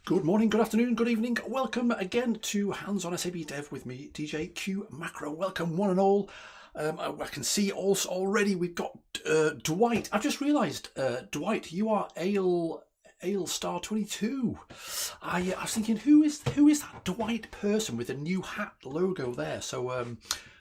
Good morning, good afternoon, good evening. Welcome again to Hands on SAP Dev with me, DJ Q Macro. Welcome one and all. I can see also already we've got Dwight. I've just realised, Dwight, you are Ale Star 22. I was thinking, who is that Dwight person with the new hat logo there? So I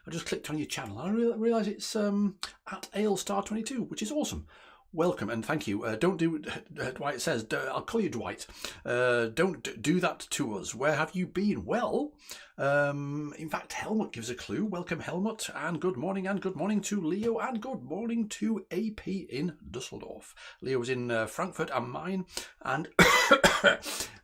just clicked on your channel. I realise it's at Ale Star 22, which is awesome. Welcome and thank you. Don't do Dwight says. I'll call you Dwight. Don't do that to us. Where have you been? Well, in fact, Helmut gives a clue. Welcome, Helmut, and good morning to Leo, and good morning to AP in Dusseldorf. Leo was in Frankfurt am Main, and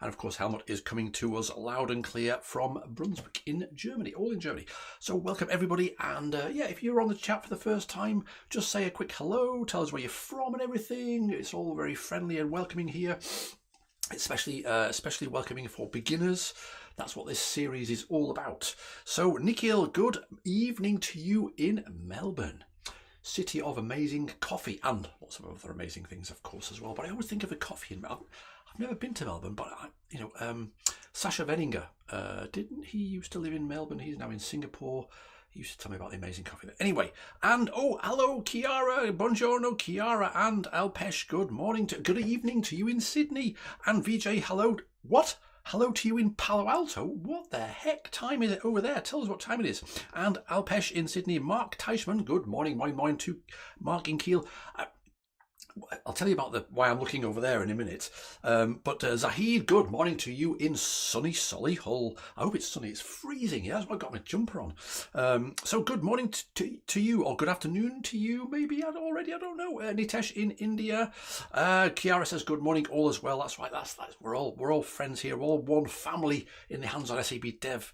and of course Helmut is coming to us loud and clear from Brunswick in Germany, all in Germany. So welcome everybody, and yeah, if you're on the chat for the first time, just say a quick hello, tell us where you're from and everything. It's all very friendly and welcoming here, especially welcoming for beginners. That's what this series is all about. So Nikhil, good evening to you in Melbourne, city of amazing coffee and lots of other amazing things, of course, as well. But I always think of the coffee in Melbourne. I've never been to Melbourne, but Sasha Veninger, didn't he used to live in Melbourne? He's now in Singapore. He used to tell me about the amazing coffee there. Anyway, and oh, hello, Chiara, buongiorno, Chiara, and Alpesh, good evening to you in Sydney, and VJ, hello, what? Hello to you in Palo Alto. What the heck time is it over there? Tell us what time it is. And Alpesh in Sydney, Mark Teichmann, good morning to Mark in Kiel. I'll tell you about why I'm looking over there in a minute. But Zahid, good morning to you in sunny Solihull. I hope it's sunny. It's freezing. Yeah, that's why I've got my jumper on. So good morning to you, or good afternoon to you. Maybe already. I don't know. Nitesh in India. Kiara says good morning. All as well. That's right. That's we're all friends here. We're all one family in the Hands on SAP Dev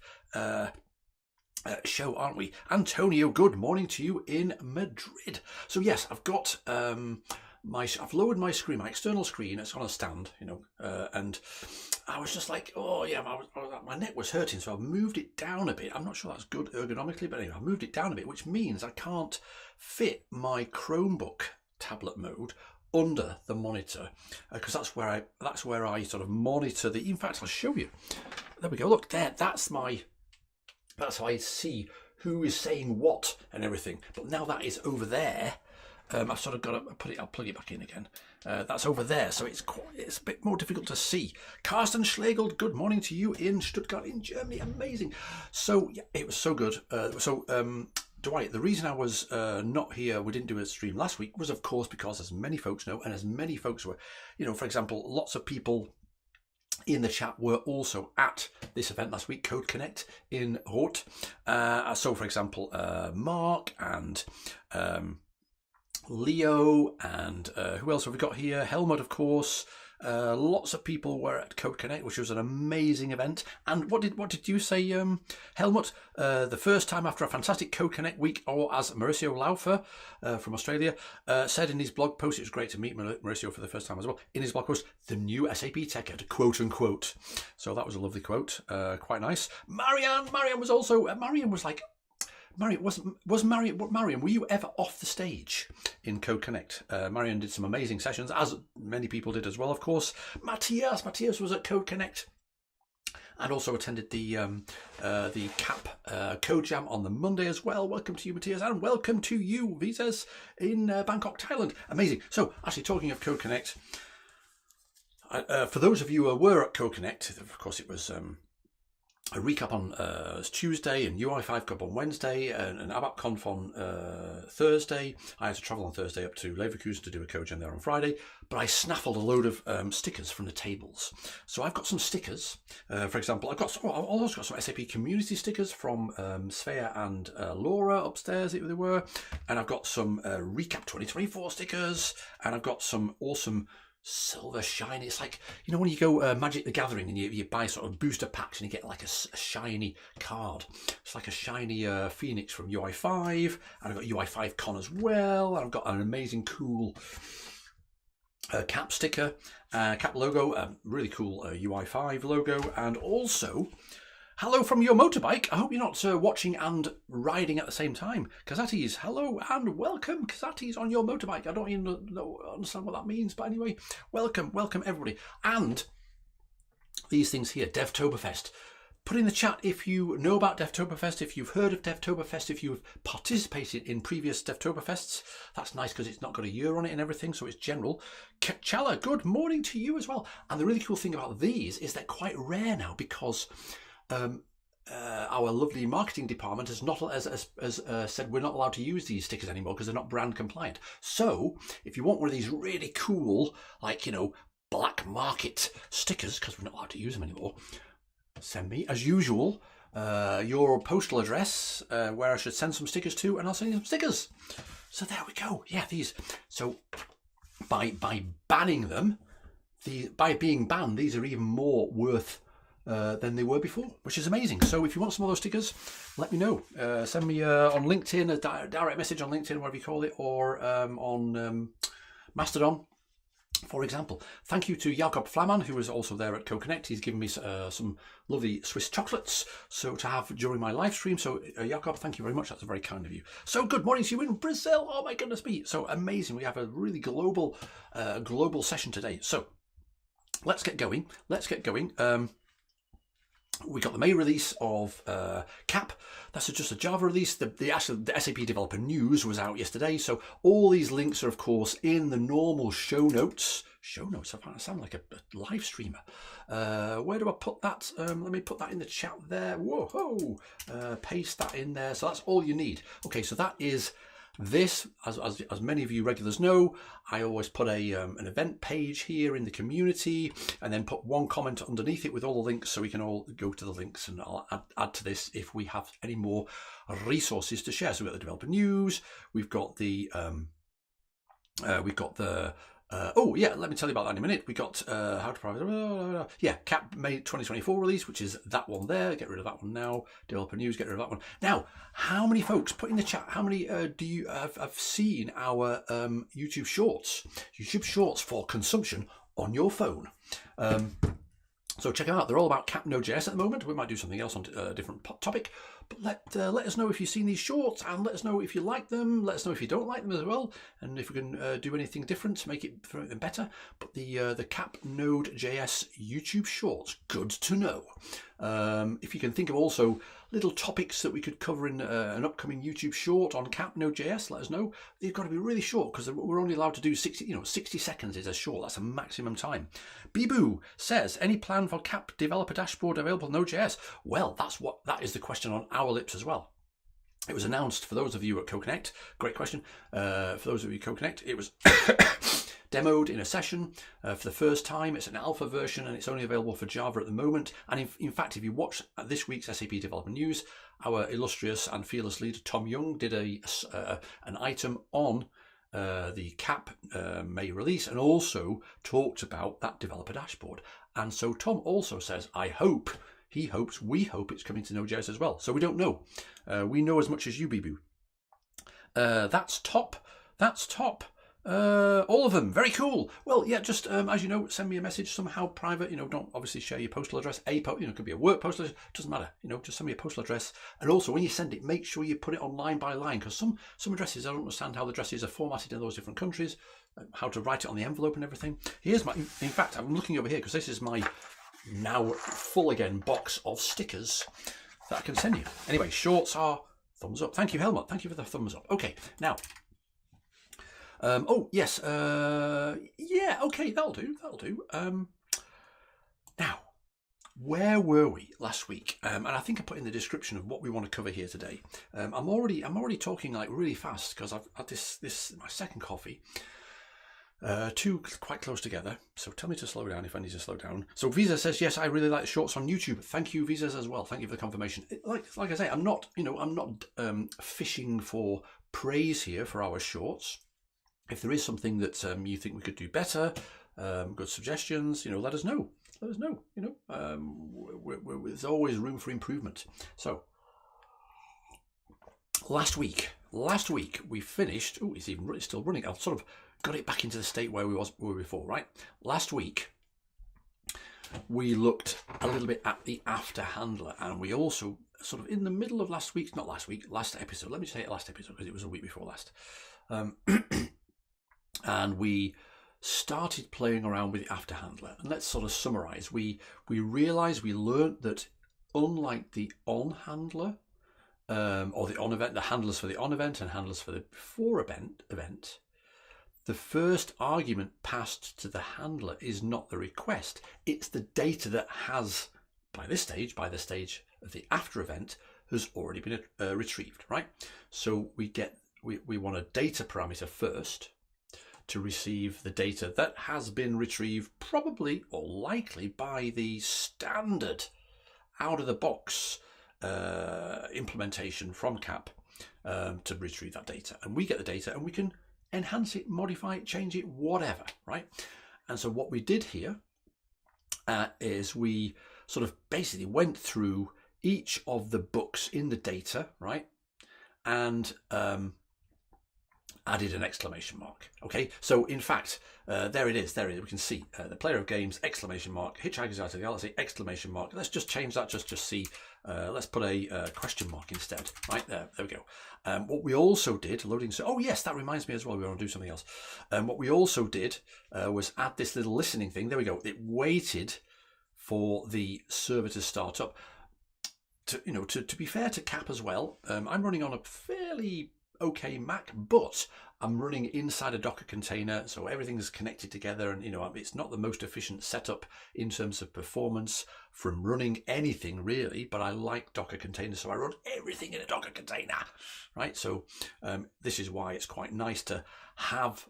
show, aren't we? Antonio, good morning to you in Madrid. So yes, I've got I've lowered my screen, my external screen. It's on a stand, and I was just like, oh yeah, my neck was hurting, so I've moved it down a bit. I'm not sure that's good ergonomically, but anyway, I've moved it down a bit, which means I can't fit my Chromebook tablet mode under the monitor, because that's where I sort of monitor the. In fact, I'll show you. There we go. Look there. That's how I see who is saying what and everything. But now that is over there. I've sort of got to I'll plug it back in again. That's over there, so it's a bit more difficult to see. Carsten Schlegel, good morning to you in Stuttgart in Germany. Amazing. So yeah, it was so good. Dwight, the reason I was not here, we didn't do a stream last week, was of course because, as many folks know, and as many folks were, for example, lots of people in the chat were also at this event last week, Code Connect in Hort. So for example, Mark and Leo, and who else have we got here? Helmut, of course. Lots of people were at Code Connect, which was an amazing event. And what did you say, Helmut? The first time after a fantastic Code Connect week, or as Mauricio Laufer from Australia said in his blog post, it was great to meet Mauricio for the first time as well. In his blog post, the new SAP Tech Ed, quote unquote. So that was a lovely quote, quite nice. Marianne was also. Marianne was like. Marian, were you ever off the stage in Code Connect? Marian did some amazing sessions, as many people did as well, of course. Matthias was at Code Connect and also attended the CAP Code Jam on the Monday as well. Welcome to you, Matthias, and welcome to you, Visas, in Bangkok, Thailand. Amazing. So, actually, talking of Code Connect, for those of you who were at Code Connect, of course, it was a recap on Tuesday, and UI5 Cup on Wednesday, and an ABAP Conf on Thursday. I had to travel on Thursday up to Leverkusen to do a code jam there on Friday, but I snaffled a load of stickers from the tables. So I've got some stickers. For example, I've also got some SAP community stickers from Svea and Laura upstairs, they were, and I've got some Recap 2024 stickers, and I've got some awesome silver shiny. It's like, when you go Magic the Gathering and you buy sort of booster packs and you get like a shiny card. It's like a shiny Phoenix from UI5, and I've got UI5 Con as well, and I've got an amazing cool CAP sticker, CAP logo, really cool UI5 logo, and also hello from your motorbike. I hope you're not watching and riding at the same time. Kazatis, hello and welcome. Kazatis on your motorbike. I don't even understand what that means, but anyway, welcome everybody. And these things here, Devtoberfest. Put in the chat if you know about Devtoberfest, if you've heard of Devtoberfest, if you've participated in previous Devtoberfests. That's nice because it's not got a year on it and everything, so it's general. Kachala, good morning to you as well. And the really cool thing about these is they're quite rare now because our lovely marketing department has not said we're not allowed to use these stickers anymore because they're not brand compliant. So if you want one of these really cool, like, you know, black market stickers, because we're not allowed to use them anymore, send me, as usual, your postal address where I should send some stickers to, and I'll send you some stickers. So there we go. Yeah, these. So by banning them, by being banned, these are even more worth than they were before, which is amazing. So if you want some of those stickers, let me know. Send me on LinkedIn, a direct message on LinkedIn, whatever you call it, or on Mastodon, for example. Thank you to Jakob Flaman, who was also there at CoConnect. He's given me some lovely Swiss chocolates so to have during my live stream. So Jakob, thank you very much. That's very kind of you. So good morning to you in Brazil. Oh my goodness me. So amazing. We have a really global session today. So let's get going. We got the May release of CAP. That's just a Java release. The SAP Developer News was out yesterday. So all these links are, of course, in the normal show notes. I sound like a live streamer. Where do I put that? Let me put that in the chat there. Whoa! Paste that in there. So that's all you need. Okay, so that is this. As many of you regulars know, I always put an event page here in the community and then put one comment underneath it with all the links so we can all go to the links, and I'll add to this if we have any more resources to share. So we've got the developer news, we've got the oh yeah, let me tell you about that in a minute. We got how to private, CAP May 2024 release, which is that one there. Get rid of that one now. Developer news, get rid of that one. Now, how many folks, put in the chat, how many do you have seen our YouTube shorts for consumption on your phone? So check them out. They're all about CAP Node.js at the moment. We might do something else on a different topic. But let us know if you've seen these shorts, and let us know if you like them. Let us know if you don't like them as well, and if we can do anything different to make them better. But the CAP Node.js YouTube shorts, good to know. If you can think of also little topics that we could cover in an upcoming YouTube short on CAP Node.js, let us know. They've got to be really short because we're only allowed to do 60 seconds is a short. That's a maximum time. Bibu says, any plan for CAP developer dashboard available Node.js? Well, that is the question on our lips as well. It was announced for those of you at CoConnect. Great question. For those of you at CoConnect, it was demoed in a session for the first time. It's an alpha version and it's only available for Java at the moment. And in fact, if you watch this week's SAP Developer News, our illustrious and fearless leader Tom Young did an item on the CAP May release and also talked about that developer dashboard. And so Tom also says, we hope it's coming to Node.js as well. So we don't know. We know as much as you, Bibu. That's top. All of them. Very cool. Well, yeah, just as you know, send me a message somehow private. Don't obviously share your postal address. It could be a work postal address. Doesn't matter. Just send me a postal address. And also, when you send it, make sure you put it on line by line, because some addresses, I don't understand how the addresses are formatted in those different countries, how to write it on the envelope and everything. In fact, I'm looking over here because this is my now full again box of stickers that I can send you. Anyway, shorts are thumbs up. Thank you, Helmut. Thank you for the thumbs up. Okay, now. Oh yes, yeah. Okay, that'll do. Now, where were we last week? And I think I put in the description of what we want to cover here today. I'm already talking like really fast because I've had this my second coffee. Two quite close together, so tell me to slow down if I need to slow down. So Visa says, yes, I really like shorts on YouTube. Thank you, Visa, as well. Thank you for the confirmation. Like I say, I'm not fishing for praise here for our shorts. If there is something that you think we could do better, good suggestions, let us know. There's always room for improvement. So last week we finished. Oh, it's still running. I've sort of got it back into the state where we were before, right? Last week we looked a little bit at the after handler, and we also sort of in the middle of last episode. Let me say last episode because it was a week before last. And we started playing around with the after handler. And let's sort of summarize. We realized, we learned that unlike the on handler, or the on event, the handlers for the on event and handlers for the before event, the first argument passed to the handler is not the request. It's the data that has, by the stage of the after event, has already been retrieved, right? So we want a data parameter first to receive the data that has been retrieved, probably or likely by the standard out of the box implementation from CAP to retrieve that data. And we get the data and we can enhance it, modify it, change it, whatever, right? And so what we did here is we sort of basically went through each of the books in the data, right? And added an exclamation mark. Okay, so in fact, there it is. We can see the player of games, exclamation mark, Hitchhiker's Guide to the Galaxy, exclamation mark. Let's just change that, just see. Let's put a question mark instead. Right there we go. What we also did, loading. So, oh yes, that reminds me as well. We want to do something else. What we also did was add this little listening thing. There we go. It waited for the server to start up. To be fair to CAP as well, I'm running on a fairly okay Mac, but I'm running inside a Docker container, so everything's connected together, and it's not the most efficient setup in terms of performance from running anything really, but I like Docker containers, so I run everything in a Docker container, right? So this is why it's quite nice to have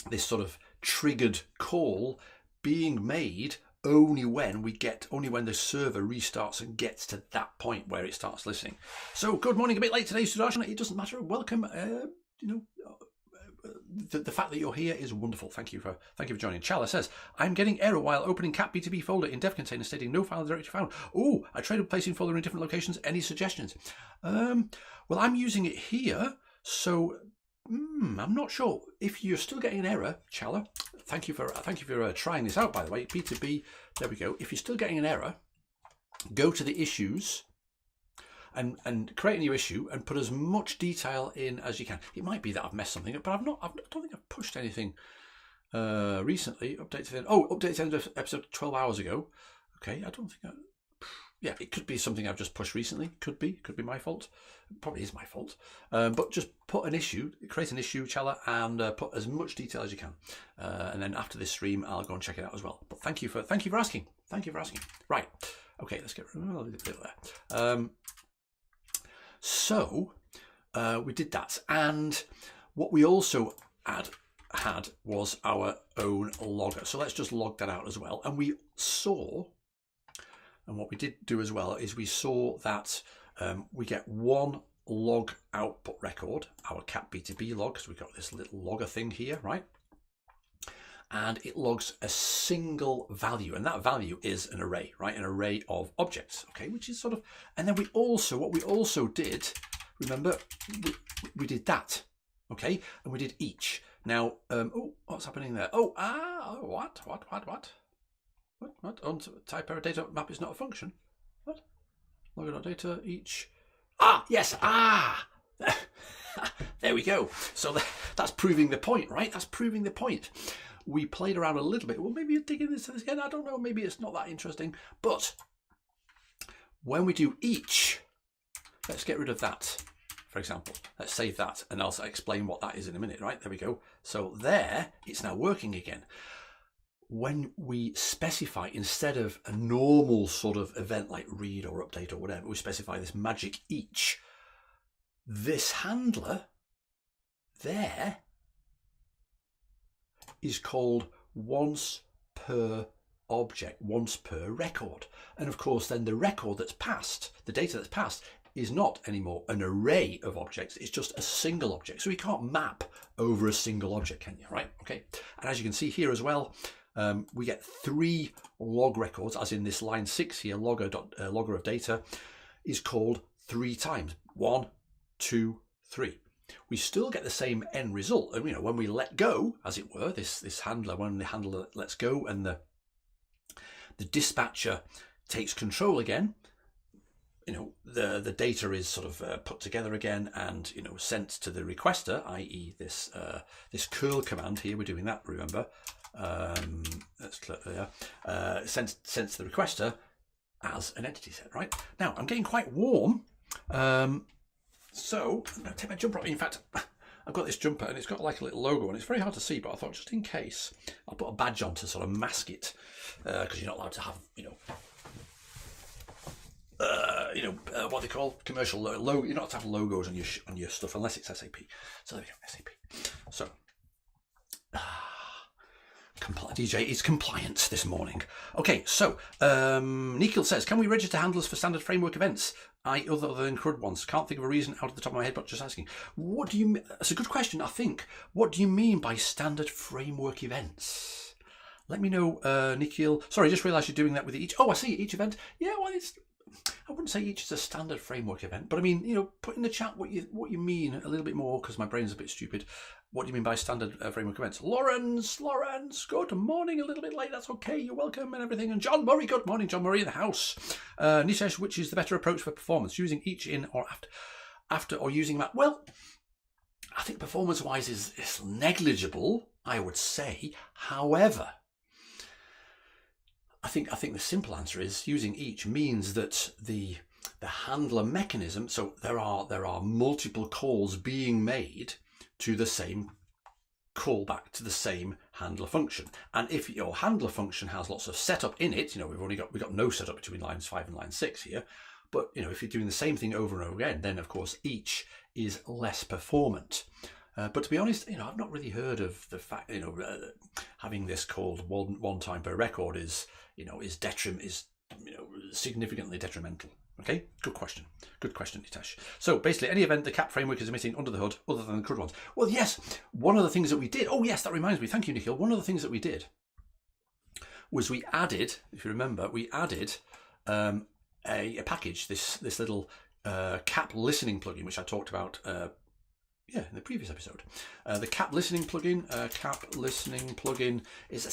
this sort of triggered call being made only when the server restarts and gets to that point where it starts listening. So good morning, a bit late today, Sudarshan. It doesn't matter. Welcome. The fact that you're here is wonderful. Thank you for joining. Chala says, I'm getting error while opening cat BTB folder in dev container stating no file directory found. Oh, I tried placing folder in different locations. Any suggestions? Well, I'm using it here, so I'm not sure. If you're still getting an error, Chala, thank you for trying this out, by the way. B2B, there we go. If you're still getting an error, go to the issues and create a new issue and put as much detail in as you can. It might be that I've messed something up, but I don't think I've pushed anything recently. Update to the end of episode 12 hours ago. Okay, I don't think yeah, it could be something I've just pushed recently. Could be my fault. It probably is my fault. But just put an issue, create an issue, Chala, and put as much detail as you can. And then after this stream, I'll go and check it out as well. But thank you for asking. Thank you for asking. Right. Okay, let's get rid of a little bit there. So we did that, and what we also had was our own logger. So let's just log that out as well. And we saw. And what we did do as well is we saw that we get one log output record, our cat BTB log, because we've got this little logger thing here, right? And it logs a single value, and that value is an array, right? An array of objects, okay? Which is sort of, and then what we also did, remember, we did that, okay? And we did each. Now, oh, what's happening there? Oh, what? What? On type error data map is not a function. What? Logger.data each. Yes. There we go. So that's proving the point, right? That's proving the point. We played around a little bit. Well, maybe you're digging into this again. I don't know. Maybe it's not that interesting. But when we do each, let's get rid of that, for example. Let's save that, and I'll explain what that is in a minute, right? There we go. So there, it's now working again. When we specify, instead of a normal sort of event like read or update or whatever, we specify this magic each. This handler there is called once per object, once per record. And of course, then the record that's passed, the data that's passed, is not anymore an array of objects. It's just a single object. So we can't map over a single object, can you? Right? Okay. And as you can see here as well, we get 3 log records, as in this line 6 here, logger of data is called 3 times. 1, 2, 3. We still get the same end result. And, when we let go, as it were, this handler, when the handler lets go and the dispatcher takes control again, you know, the data is sort of put together again and, you know, sent to the requester, i.e. this this curl command here. We're doing that, remember. That's clear. Sent to the requester as an entity set, right? Now I'm getting quite warm, so I'm going to take my jumper off. In fact, I've got this jumper and it's got like a little logo and it's very hard to see, but I thought just in case I'll put a badge on to sort of mask it, because you're not allowed to have, what they call commercial logo. You're not allowed to have logos on your stuff unless it's SAP. So there we go, SAP. So DJ is compliant this morning. Okay, so Nikhil says, can we register handlers for standard framework events, other than CRUD ones? Can't think of a reason out of the top of my head, but just asking. What do you mean? That's a good question, I think. What do you mean by standard framework events? Let me know, Nikhil. Sorry, I just realised you're doing that with each. Oh, I see, each event. Yeah, well, I wouldn't say each is a standard framework event, but I mean, put in the chat what you mean a little bit more, because my brain's a bit stupid. What do you mean by standard framework events? Lawrence, good morning, a little bit late, that's okay, you're welcome and everything. And John Murray, good morning, John Murray in the house. Nishesh, which is the better approach for performance, using each in or after or using that? Well, I think performance-wise is negligible, I would say. However, I think the simple answer is using each means that the handler mechanism, so there are multiple calls being made to the same callback to the same handler function. And if your handler function has lots of setup in it, we've got no setup between lines 5 and line 6 here. But if you're doing the same thing over and over again, then of course each is less performant. But to be honest, I've not really heard of the fact, having this called one time per record is significantly detrimental. Okay, good question, Nitesh. So basically, any event the CAP framework is emitting under the hood, other than the CRUD ones. Well, yes, one of the things that we did. Oh, yes, that reminds me. Thank you, Nikhil. One of the things that we did was we added, if you remember, a package, this little CAP listening plugin, which I talked about. In the previous episode. The CAP listening plugin. CAP listening plugin is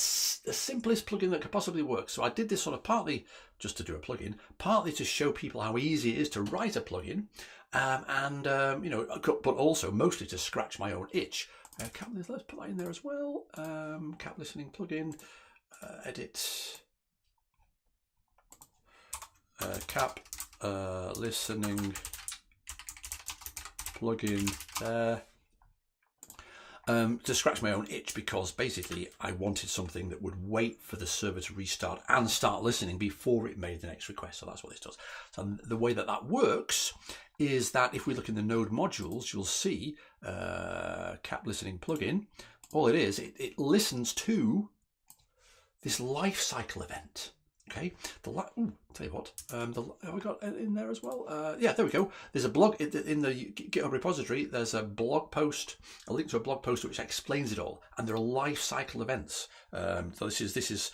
the simplest plugin that could possibly work. So I did this sort of partly just to do a plugin, partly to show people how easy it is to write a plugin, but also mostly to scratch my own itch. CAP, let's put that in there as well. CAP listening plugin. Edit. CAP listening plugin there, to scratch my own itch, because basically I wanted something that would wait for the server to restart and start listening before it made the next request. So that's what this does. So the way that works is that if we look in the node modules, you'll see CAP listening plugin. All it is, it listens to this life cycle event. Okay, tell you what, have we got in there as well? Yeah, there we go. There's a blog in the GitHub repository. There's a blog post, a link to a blog post which explains it all, and there are life cycle events. So this is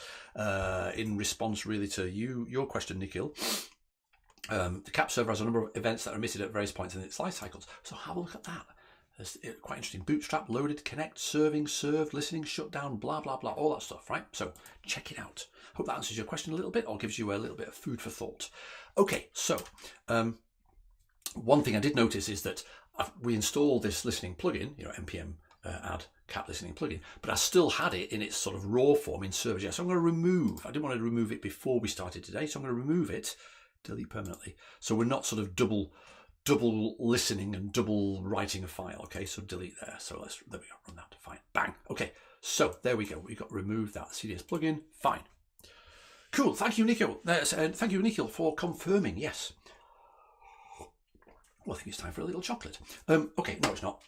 in response really to your question, Nikhil. The CAP server has a number of events that are emitted at various points in its life cycles. So have a look at that. It's quite interesting. Bootstrap, loaded, connect, serving, served, listening, shutdown, blah, blah, blah, all that stuff, right? So check it out. Hope that answers your question a little bit, or gives you a little bit of food for thought. Okay, so one thing I did notice is that we installed this listening plugin, npm add CAP listening plugin, but I still had it in its sort of raw form in server.js. So I'm going to I didn't want to remove it before we started today, so I'm going to remove it, delete permanently. So we're not sort of double listening and double writing a file. Okay, so delete there. So there we go, run that, fine, bang. Okay, so there we go. We got removed that CDS plugin, fine. Cool, thank you, Nikhil. Thank you, Nikhil, for confirming, yes. Well, I think it's time for a little chocolate. Okay, no, it's not.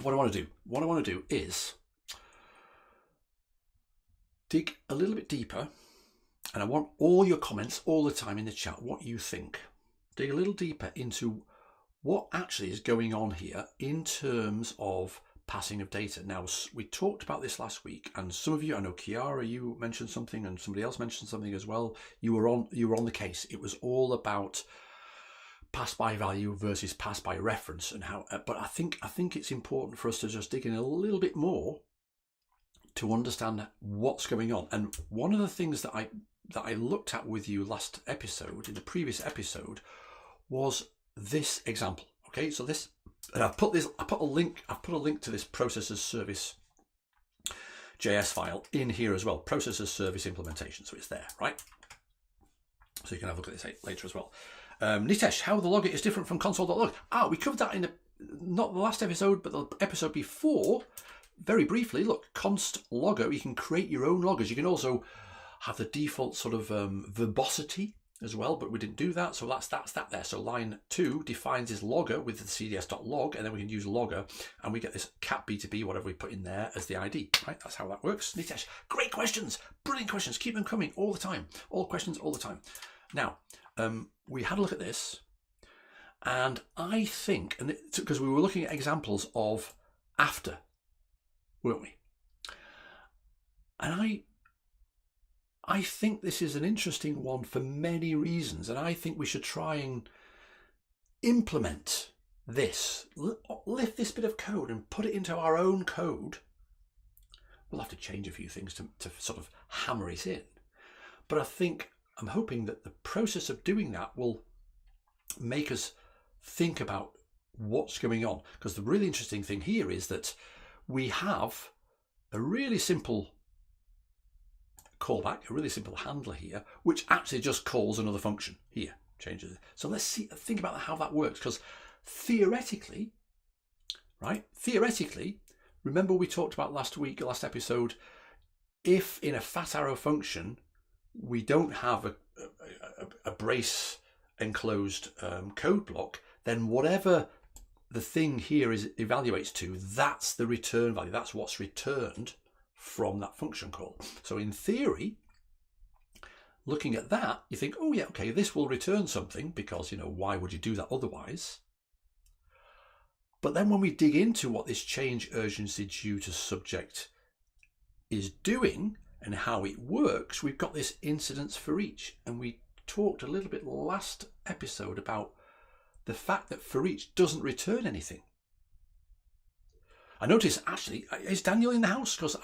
What I want to do is dig a little bit deeper, and I want all your comments all the time in the chat, what you think. Dig a little deeper into what actually is going on here in terms of passing of data. Now, we talked about this last week, and some of you, I know Kiara, you mentioned something, and somebody else mentioned something as well. You were on the case. It was all about pass by value versus pass by reference and how. But I think it's important for us to just dig in a little bit more to understand what's going on. And one of the things that I looked at with you last episode, in the previous episode, was this example. Okay, so this, and I put a link to this process as service JS file in here as well, process as service implementation. So it's there, right? So you can have a look at this later as well. Nitesh, how the logger is different from console.log. We covered that in not the last episode, but the episode before, very briefly. Look, const logger, you can create your own loggers. You can also have the default sort of verbosity as well, but we didn't do that, so that's that there. So line 2 defines this logger with the cds.log, and then we can use logger, and we get this cap B2B, whatever we put in there, as the ID, right? That's how that works. Nitesh, great questions, brilliant questions, keep them coming all the time, all questions all the time. Now, we had a look at this, and I think, and because we were looking at examples of after, weren't we? And I think this is an interesting one for many reasons, and I think we should try and implement this, lift this bit of code and put it into our own code. We'll have to change a few things to sort of hammer it in, but I'm hoping that the process of doing that will make us think about what's going on, because the really interesting thing here is that we have a really simple callback, a really simple handler here, which actually just calls another function here, changes it. So let's think about how that works, because theoretically, right? Theoretically, remember we talked about last episode, if in a fat arrow function we don't have a brace enclosed code block, then whatever the thing here evaluates to, that's the return value. That's what's returned from that function call. So in theory, looking at that, you think, oh yeah, okay, this will return something, because, you know, why would you do that otherwise? But then when we dig into what this change urgency due to subject is doing and how it works, we've got this incidence for each. And we talked a little bit last episode about the fact that for each doesn't return anything. I noticed, actually, is Daniel in the house? Because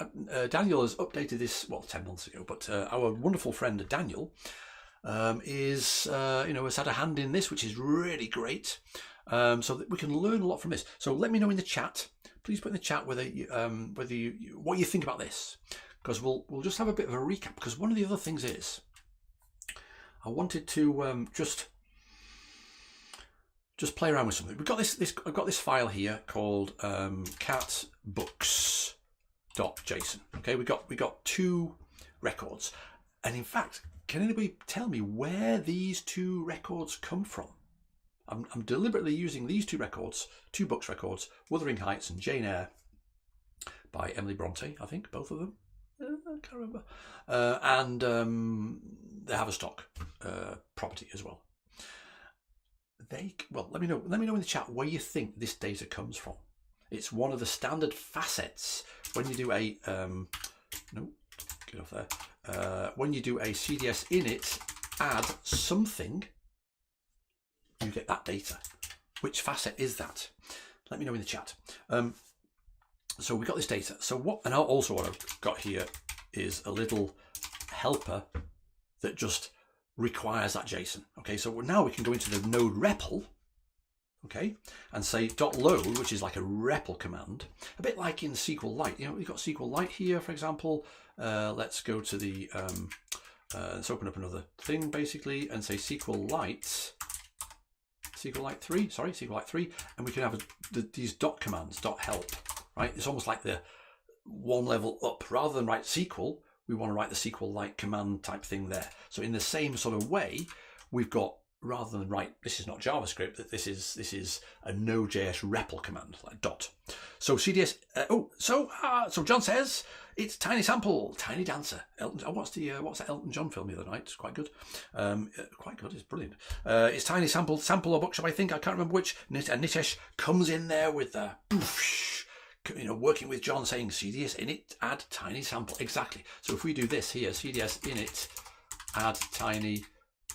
Daniel has updated this, well, 10 months ago, but our wonderful friend Daniel has had a hand in this, which is really great, so that we can learn a lot from this. So let me know in the chat. Please put in the chat what you think about this, because we'll just have a bit of a recap. Because one of the other things is, I wanted to just play around with something. We've got I've got this file here called catbooks.json. Okay, we got 2 records, and in fact, can anybody tell me where these 2 records come from? I'm deliberately using these 2 records, 2 books records, Wuthering Heights and Jane Eyre by Emily Bronte, I think, both of them. I can't remember. And they have a stock property as well. Let me know in the chat where you think this data comes from. It's one of the standard facets when you do a when you do a CDS init add something, you get that data. Which facet is that? Let me know in the chat. So we got this data. So what I've got here is a little helper that just requires that JSON. Okay, so now we can go into the node REPL, okay, and say .load, which is like a REPL command, a bit like in SQLite. You know, we've got SQLite here, for example. Let's go to the let's open up another thing basically and say SQLite 3, and we can have these dot commands, .help, right? It's almost like the one level up. Rather than write SQL, we want to write the SQLite command type thing there. So in the same sort of way, we've got, rather than write, this is not JavaScript, that this is a Node.js REPL command, like dot. So CDS, so John says, it's Tiny Sample, Tiny Dancer. What's that Elton John film the other night? It's quite good. It's brilliant. It's Tiny Sample or Bookshop, I think, I can't remember which. And Nitesh comes in there with the working with John saying CDS init add tiny sample. Exactly. So if we do this here, CDS init add tiny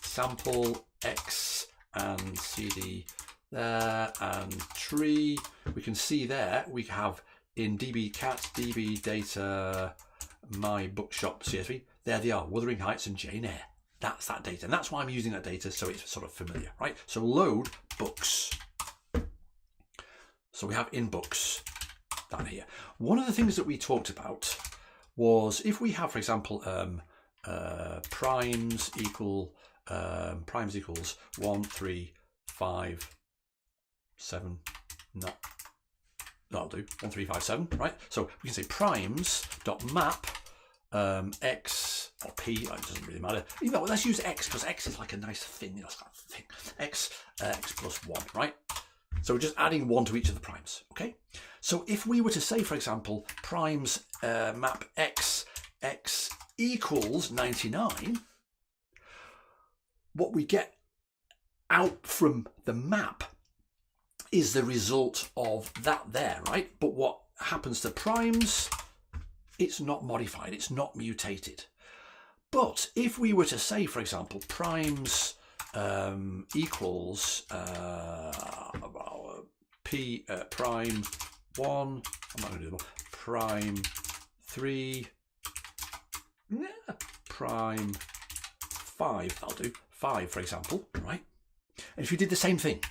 sample x and cd there and tree, we can see there we have in DB cat, DB data, my bookshop CSV, there they are, Wuthering Heights and Jane Eyre. That's that data, and that's why I'm using that data, so it's sort of familiar, right? So load books. So we have in books down here. One of the things that we talked about was if we have, for example, primes equals 1, 3, 5, 7. No, that'll do. 1, 3, 5, 7. Right. So we can say primes dot map x or p. It doesn't really matter. You know, let's use x because x is like a nice thing. You know, thing. X plus 1. Right. So we're just adding 1 to each of the primes. Okay. So if we were to say, for example, primes map x equals 99, what we get out from the map is the result of that there, right? But what happens to primes, it's not modified, it's not mutated. But if we were to say, for example, primes equals p prime 1, I'm not going to do them all, prime 3, prime 5, that'll do, 5 for example, right? And if you did the same thing,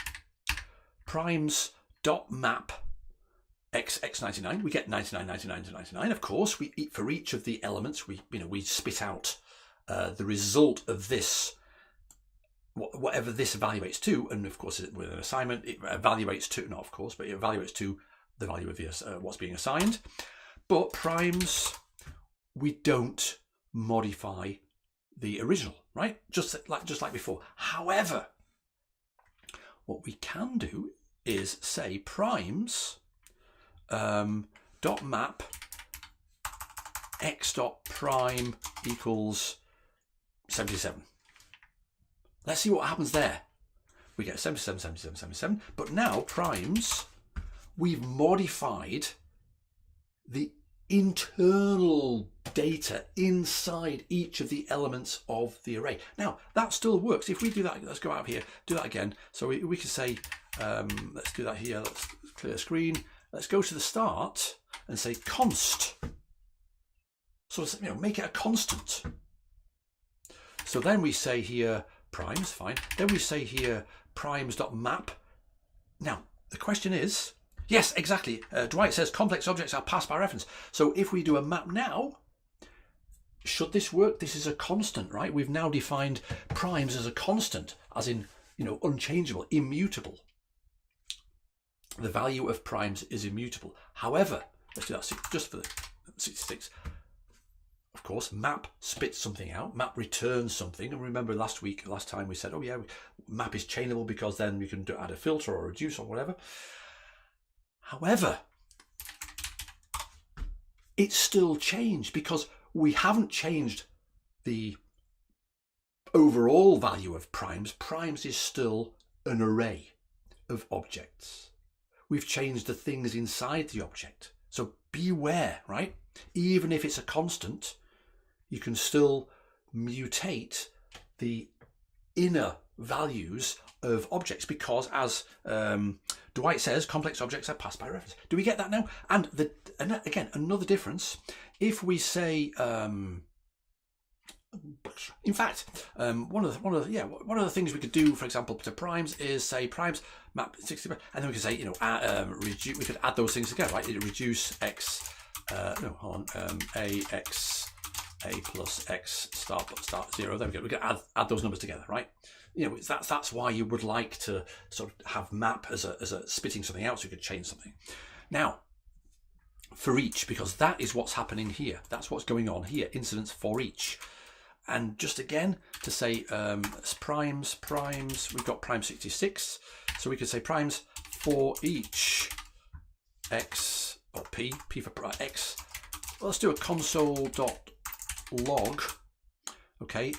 primes dot map x99, we get 99, 99 to 99. Of course, we for each of the elements, we spit out the result of this, whatever this evaluates to, and of course with an assignment it evaluates to, not of course, but it evaluates to the value of the, what's being assigned. But primes, we don't modify the original, right? Just like before. However, what we can do is say primes dot map x dot prime equals 77. Let's see what happens there. We get 77, 77, 77. But now primes, we've modified the internal data inside each of the elements of the array. Now that still works. If we do that, let's go out of here, do that again. So we can say, let's do that here. Let's clear the screen. Let's go to the start and say const. So make it a constant. So then we say here primes, fine. Then we say here primes.map. Now the question is, yes, exactly. Dwight says complex objects are passed by reference. So if we do a map now, should this work? This is a constant, right? We've now defined primes as a constant, as in, unchangeable, immutable. The value of primes is immutable. However, let's do that just for the 66. Of course, map spits something out. Map returns something. And remember last time we said, oh yeah, map is chainable because then we can add a filter or reduce or whatever. However, it's still changed because we haven't changed the overall value of primes. Primes is still an array of objects. We've changed the things inside the object. So beware, right? Even if it's a constant, you can still mutate the inner values of objects because, as Dwight says, complex objects are passed by reference. Do we get that now? And again, another difference. If we say, in fact, one of the things we could do, for example, to primes is say primes map 60, and then we could say, we could add those things together, right? Reduce x, a plus x start 0. There we go. We can add those numbers together, right? That's why you would like to sort of have map as a spitting something out, so you could change something. Now, for each, because that is what's happening here. That's what's going on here. Incidents for each. And just again to say primes. We've got prime 66, so we could say primes for each x or p for x. Well, let's do a console.log. Okay.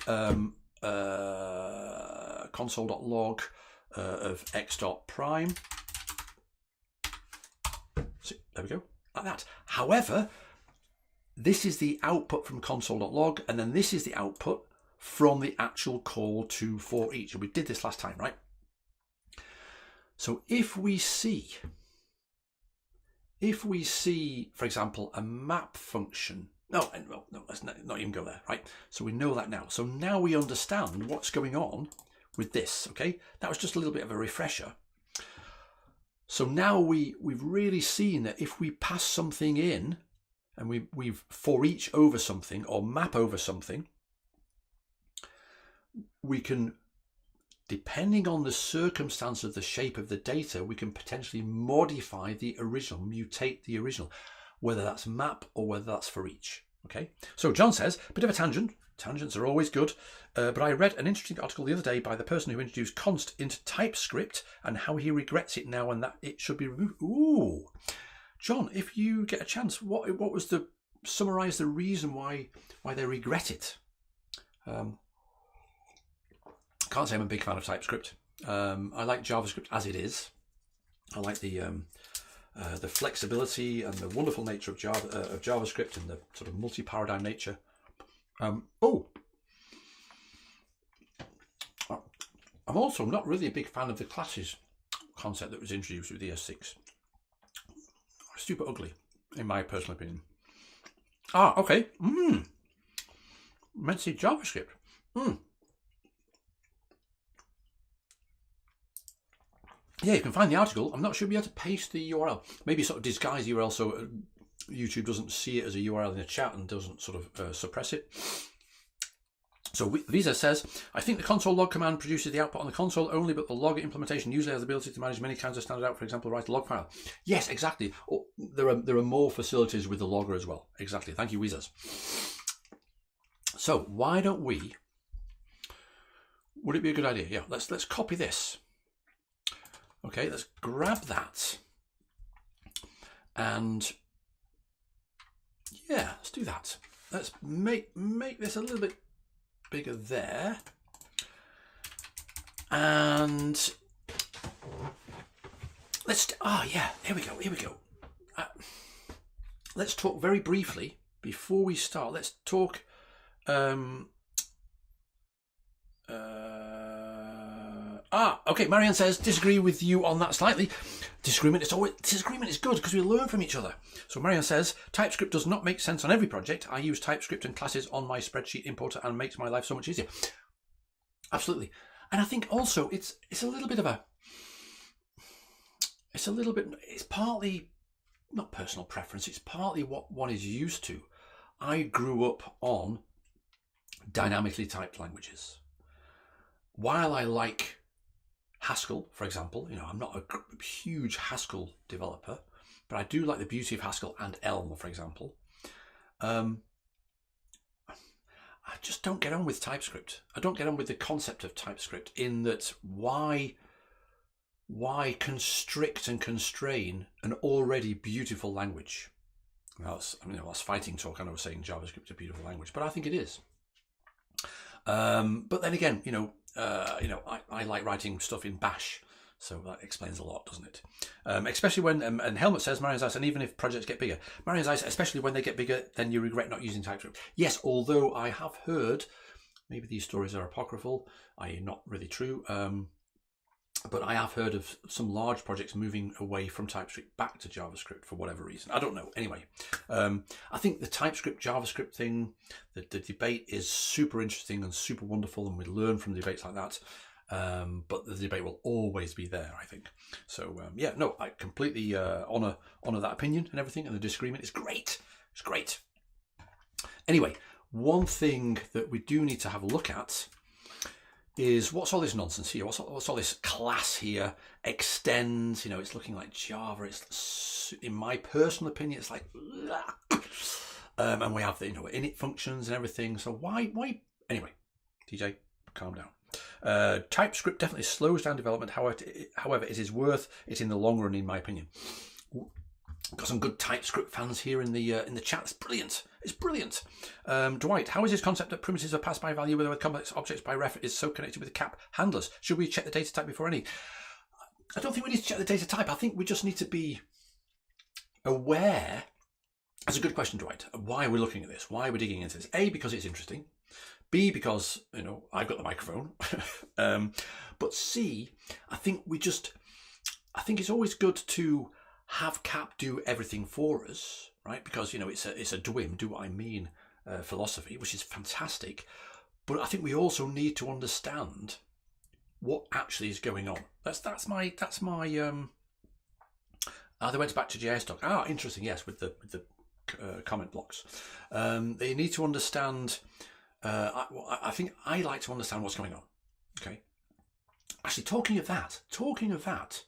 Console.log of x.prime. So there we go, like that. However, this is the output from console.log, and then this is the output from the actual call to for each. And we did this last time, right? So if we see if we see, for example, a map function, no, let's not even go there, right? So we know that now. So now we understand what's going on with this, okay? That was just a little bit of a refresher. So now we've really seen that if we pass something in and we've for each over something or map over something, we can, depending on the circumstance of the shape of the data, we can potentially modify the original, mutate the original, whether that's map or whether that's for each. Okay, so John says, bit of a tangent. Tangents are always good, but I read an interesting article the other day by the person who introduced const into TypeScript and how he regrets it now and that it should be removed. Ooh, John, if you get a chance, what was the, summarize the reason why they regret it? Can't say I'm a big fan of TypeScript. I like JavaScript as it is. I like the flexibility and the wonderful nature of JavaScript and the sort of multi-paradigm nature. I'm also not really a big fan of the classes concept that was introduced with ES6. Super ugly, in my personal opinion. Ah, okay. Meant to say JavaScript. Yeah, you can find the article. I'm not sure we'll be able to paste the URL. Maybe sort of disguise the URL so YouTube doesn't see it as a URL in the chat and doesn't sort of suppress it. So Visa says, I think the console log command produces the output on the console only, but the log implementation usually has the ability to manage many kinds of standard out. For example, write a log file. Yes, exactly. Oh, there are more facilities with the logger as well. Exactly. Thank you, Weezers. So why don't we? Would it be a good idea? Yeah. Let's copy this. Okay. Let's grab that. And yeah, let's do that. Let's make this a little bit bigger there. And let's, yeah, here we go. Let's talk very briefly before we start. Let's talk, okay, Marianne says, disagree with you on that slightly. Disagreement is good because we learn from each other. So Marianne says, TypeScript does not make sense on every project. I use TypeScript and classes on my spreadsheet importer and makes my life so much easier. Absolutely. And I think also it's a little bit of it's partly not personal preference. It's partly what one is used to. I grew up on dynamically typed languages. While I like Haskell, for example, I'm not a huge Haskell developer, but I do like the beauty of Haskell and Elm, for example. I just don't get on with TypeScript. I don't get on with the concept of TypeScript in that why constrict and constrain an already beautiful language? That's fighting talk. I know saying JavaScript is a beautiful language, but I think it is. But then again, I like writing stuff in Bash, so that explains a lot, doesn't it? Especially when, and Helmut says, Marianne's Ice, and even if projects get bigger. Marianne's Ice, especially when they get bigger, then you regret not using TypeScript. Yes, although I have heard, maybe these stories are apocryphal, i.e. not really true, but I have heard of some large projects moving away from TypeScript back to JavaScript for whatever reason. I don't know. Anyway, I think the TypeScript, JavaScript thing, the debate is super interesting and super wonderful, and we learn from debates like that. But the debate will always be there, I think. So, yeah, no, I completely honour that opinion and everything, and the disagreement is great. It's great. Anyway, one thing that we do need to have a look at is what's all this nonsense here? What's all this class here? Extends, it's looking like Java. It's, in my personal opinion, it's like, and we have the init functions and everything. So why? Anyway, TJ, calm down. TypeScript definitely slows down development. However, it is worth it in the long run, in my opinion. Got some good TypeScript fans here in the chat. It's brilliant. It's brilliant. Dwight, how is this concept that primitives are passed by value with complex objects by ref is so connected with the CAP handlers? Should we check the data type before any? I don't think we need to check the data type. I think we just need to be aware. That's a good question, Dwight. Why are we looking at this? Why are we digging into this? A, because it's interesting. B, because I've got the microphone. But C, I think it's always good to have CAP do everything for us, right? Because, you know, it's a DWIM, do what I mean, philosophy, which is fantastic. But I think we also need to understand what actually is going on. That's my they went back to JS doc. Ah, interesting. Yes, with the comment blocks. They need to understand. I think I like to understand what's going on. Okay. Actually, talking of that,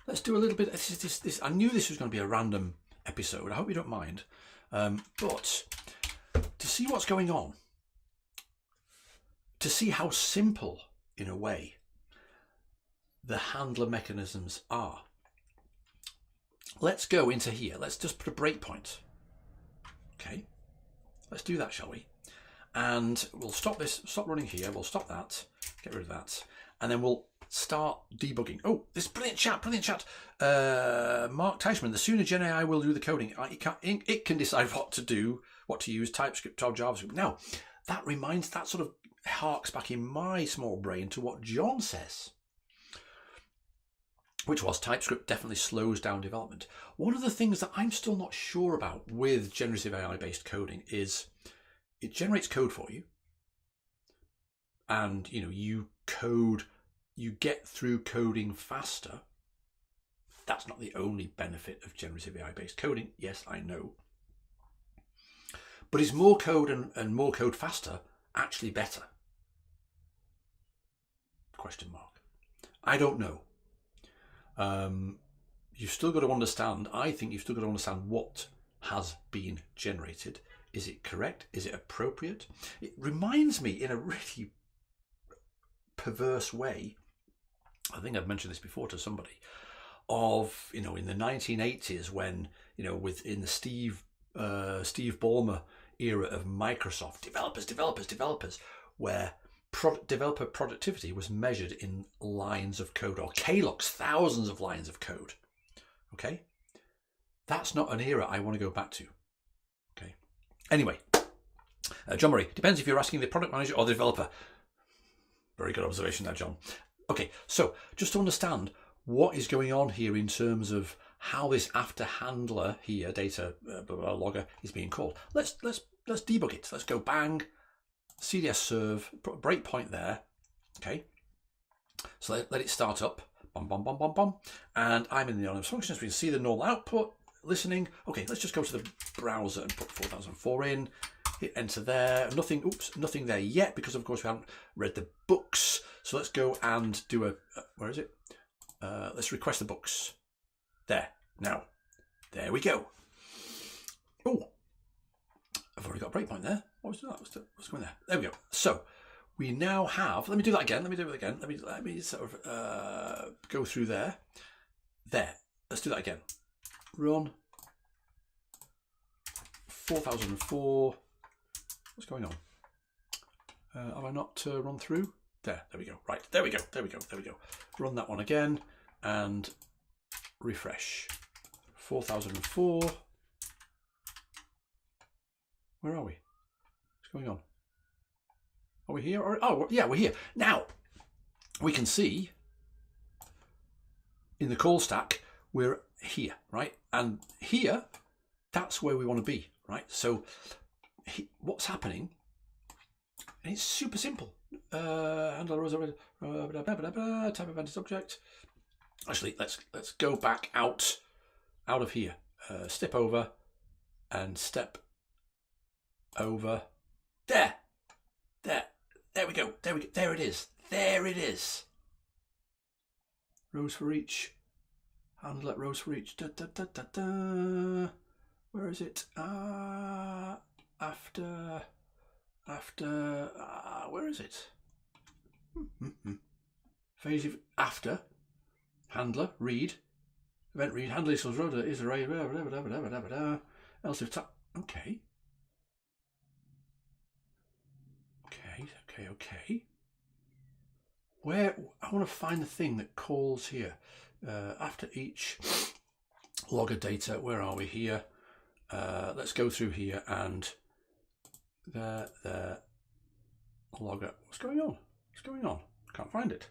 let's do a little bit. This. I knew this was going to be a random episode. I hope you don't mind. But to see what's going on, to see how simple, in a way, the handler mechanisms are. Let's go into here. Let's just put a breakpoint. Okay, let's do that, shall we? And we'll stop this, stop running here. We'll stop that, get rid of that, and then we'll start debugging. Oh, this brilliant chat, Mark Teichman, the sooner Gen AI will do the coding, it can decide what to do, what to use, TypeScript or JavaScript. Now, that sort of harks back in my small brain to what John says, which was TypeScript definitely slows down development. One of the things that I'm still not sure about with generative AI-based coding is it generates code for you, and you know, you get through coding faster. That's not the only benefit of generative AI-based coding. Yes, I know. But is more code and more code faster actually better? Question mark. I don't know. You've still got to understand, I think you've still got to understand what has been generated. Is it correct? Is it appropriate? It reminds me in a really perverse way, I think I've mentioned this before to somebody, of, you know, in the 1980s when, you know, in the Steve Ballmer era of Microsoft, developers, where developer productivity was measured in lines of code, or KLOCs, thousands of lines of code. Okay, that's not an era I want to go back to. Okay, anyway, John Murray, depends if you're asking the product manager or the developer. Very good observation there, John. Okay, so just to understand what is going on here in terms of how this after handler here, data logger, is being called. Let's debug it. Let's go bang, CDS serve, put a breakpoint there. Okay, so let it start up. Bum, bum, bum, bum, bum. And I'm in the anonymous functions. We can see the normal output, listening. Okay, let's just go to the browser and put 4004 in. Hit enter there. Nothing, oops, nothing there yet, because of course we haven't read the books. So let's go and do where is it? Let's request the books. There. Now, there we go. Oh, I've already got a breakpoint there. What was that? What's going there? There we go. So we now have, let me do that again. Let me sort of go through there. There. Let's do that again. Run. 4004. What's going on? Have I not run through? There we go. Right, there we go. Run that one again and refresh. 4004. Where are we? What's going on? Are we here? Oh, yeah, we're here. Now, we can see in the call stack, we're here, right? And here, that's where we want to be, right? So what's happening? And it's super simple. Handler type event subject. Actually, let's go back out of here. Step over and step over. There we go. There it is. Rows for each. Handler rows for each. Where is it? After, where is it? Phase of after, handler, read, event read, handler equals rotor is array, else if tap, okay. Where, I want to find the thing that calls here, after each logger data, where are we here? Let's go through here and there, logger. What's going on? Can't find it.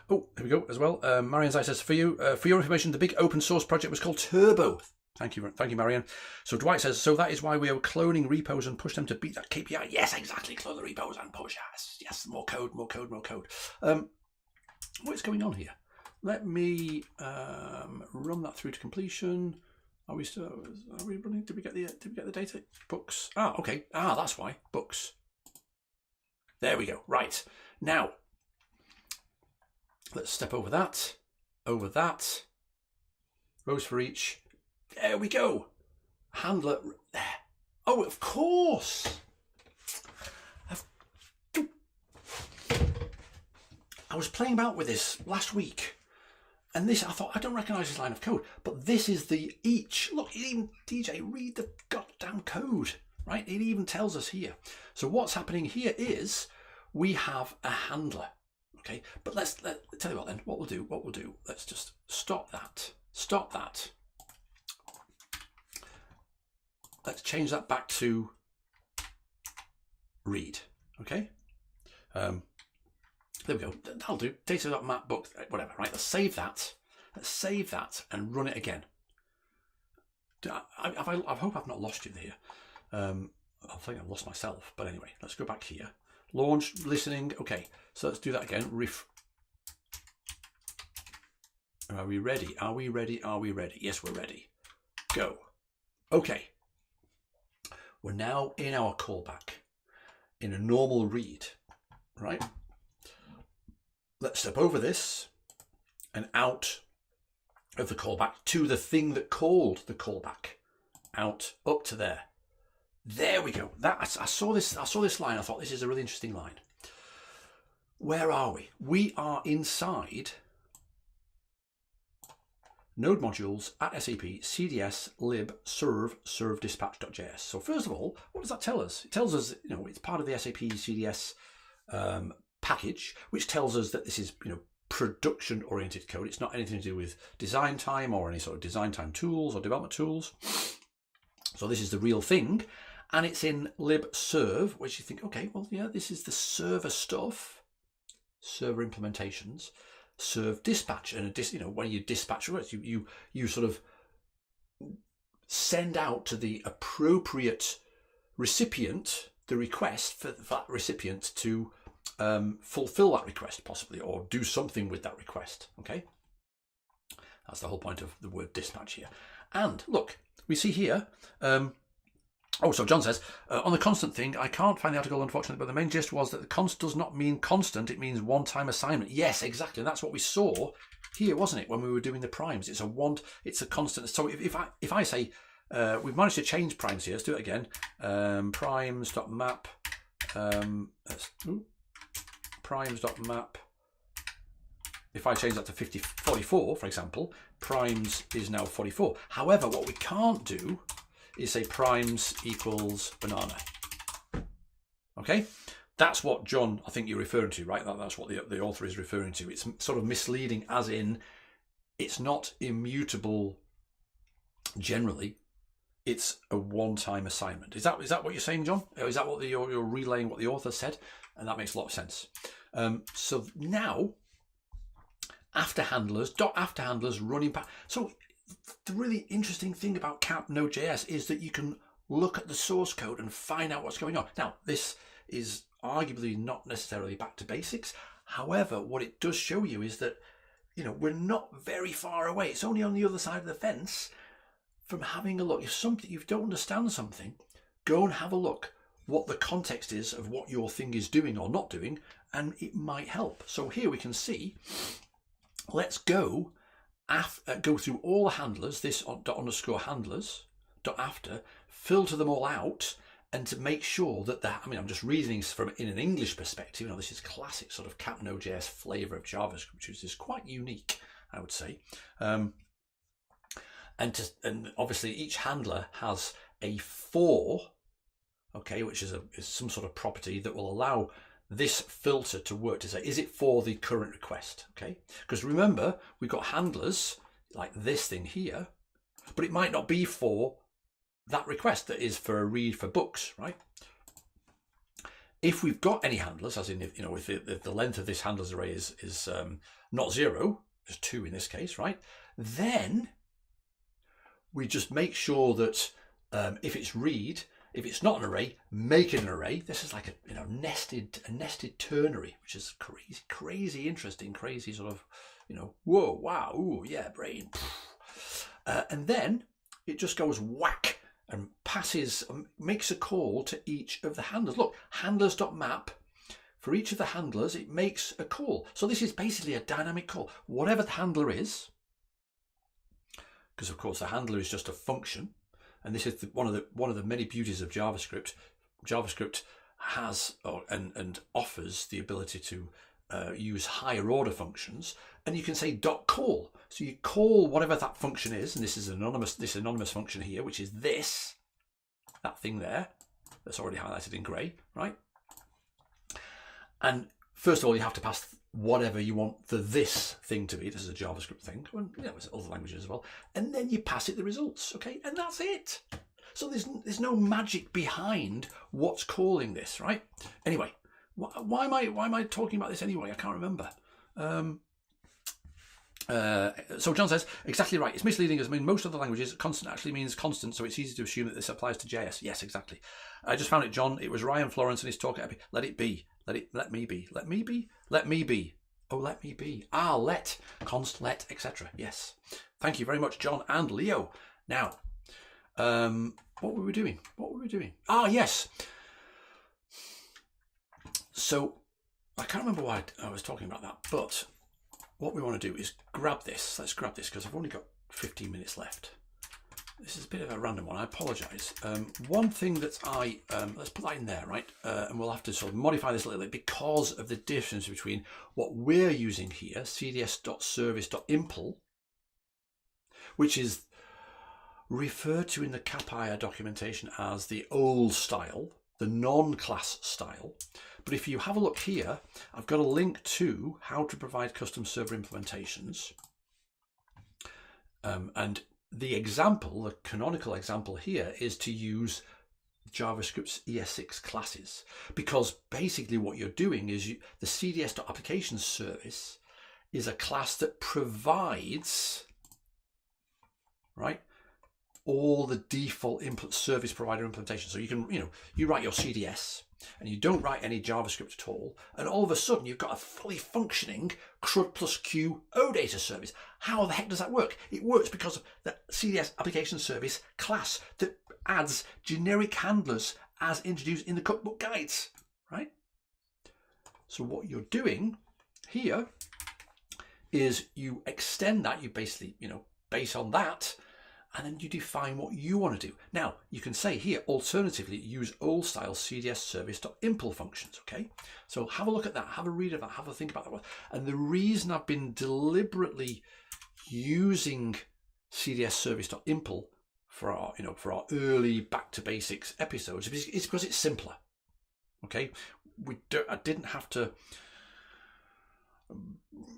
Oh, here we go as well. Marianne says, for your information, the big open source project was called Turbo. Thank you, Marianne. So Dwight says, so that is why we are cloning repos and push them to beat that KPI. Yes, exactly. Clone the repos and push. Yes. More code. What's going on here? Let me run that through to completion. Are we running? Did we get the data? Books. Okay. That's why. Books. There we go. Right. Now, let's step over that. Rows for each. There we go. Handler. There. Oh, of course. I was playing about with this last week. And this, I thought, I don't recognise this line of code, but this is the each. Look, even DJ, read the goddamn code, right? It even tells us here. So what's happening here is we have a handler, okay? But let's tell you what then. What we'll do. Let's just stop that. Let's change that back to read, okay? There we go. That'll do. Data.map book, whatever, right? Let's save that and run it again. I hope I've not lost you here. I think I've lost myself, but anyway, let's go back here. Launch, listening. Okay, so let's do that again. Are we ready? Yes, we're ready. Go. Okay. We're now in our callback in a normal read, right? Let's step over this and out of the callback to the thing that called the callback. Out, up to there. There we go. I saw this line. I thought this is a really interesting line. Where are we? We are inside node modules at SAP CDS lib serve dispatch.js. So first of all, what does that tell us? It tells us, it's part of the SAP CDS package, which tells us that this is, production oriented code. It's not anything to do with design time or any sort of design time tools or development tools. So this is the real thing. And it's in lib serve, which you think, okay, well, yeah, this is the server stuff, server implementations, serve dispatch, and when you dispatch words, you sort of send out to the appropriate recipient the request for that recipient to fulfill that request, possibly, or do something with that request. Okay, that's the whole point of the word dispatch here. And look, we see here. So John says, on the constant thing, I can't find the article, unfortunately, but the main gist was that the const does not mean constant, it means one-time assignment. Yes, exactly. And that's what we saw here, wasn't it, when we were doing the primes? It's a constant. So if I say, we've managed to change primes here, let's do it again. Primes.map, primes.map. If I change that to 44, for example, primes is now 44. However, what we can't do is say primes equals banana. Okay, that's what, John, I think you're referring to, right? That's what the author is referring to. It's sort of misleading, as in it's not immutable generally. It's a one-time assignment. Is that what you're saying, John? Is that what you're relaying what the author said? And that makes a lot of sense. So now, after handlers, .after handlers running back. So the really interesting thing about CAP Node.js is that you can look at the source code and find out what's going on. Now, this is arguably not necessarily back to basics. However, what it does show you is that, we're not very far away. It's only on the other side of the fence from having a look. If you don't understand something, go and have a look what the context is of what your thing is doing or not doing, and it might help. So here we can see, let's go through all the handlers, this ._handlers, .after, filter them all out, and to make sure that I'm just reading from in an English perspective. This is classic sort of CAP Node.js flavor of JavaScript, which is quite unique, I would say. And obviously each handler has a for, okay, which is some sort of property that will allow this filter to work to say, is it for the current request? Okay, because remember, we've got handlers like this thing here, but it might not be for that request that is for a read for books, right? if we've got any handlers, as in if, if the length of this handlers array is not 0, there's 2 in this case, right? Then we just make sure that if it's read, if it's not an array, make it an array. This is like a nested ternary, which is crazy interesting, crazy sort of, whoa, wow, ooh, yeah, brain. And then it just goes whack and makes a call to each of the handlers. Look, handlers.map. For each of the handlers, it makes a call. So this is basically a dynamic call. Whatever the handler is, because of course the handler is just a function, and this is one of the many beauties of JavaScript. JavaScript has and offers the ability to use higher order functions, and you can say .call. So you call whatever that function is, and this is this anonymous function here, which is that thing there that's already highlighted in grey, right? And first of all, you have to pass whatever you want this thing to be. This is a JavaScript thing, and there's other languages as well. And then you pass it the results, okay? And that's it. So there's no magic behind what's calling this, right? Anyway, why am I talking about this anyway? I can't remember. So John says, exactly right. It's misleading as most other languages, constant actually means constant, so it's easy to assume that this applies to JS. Yes, exactly. I just found it, John. It was Ryan Florence and his talk. Let it be. Let me be. Let me be. Let me be. Oh, let me be. Let, const, let, etc. Yes. Thank you very much, John and Leo. Now, what were we doing? Ah, yes. So I can't remember why I was talking about that, but what we want to do is grab this. Let's grab this because I've only got 15 minutes left. This is a bit of a random one. I apologise. One thing that let's put that in there, right? And we'll have to sort of modify this a little bit because of the difference between what we're using here, cds.service.impl, which is referred to in the CAP documentation as the old style, the non-class style. But if you have a look here, I've got a link to how to provide custom server implementations. And the canonical example here is to use JavaScript's ES6 classes, because basically what you're doing is the CDS.application service is a class that provides, right, all the default service provider implementation. So you can, you write your CDS and you don't write any JavaScript at all, and all of a sudden you've got a fully functioning CRUD plus Q OData service. How the heck does that work? It works because of the CDS application service class that adds generic handlers as introduced in the cookbook guides, right? So what you're doing here is you extend that, you basically, base on that, and then you define what you want to do. Now, you can say here, alternatively, use old style CDS service.impl functions, okay? So have a look at that, have a read of that, have a think about that one. And the reason I've been deliberately using CDS service.impl for our, for our early back to basics episodes is because it's simpler, okay? I didn't have to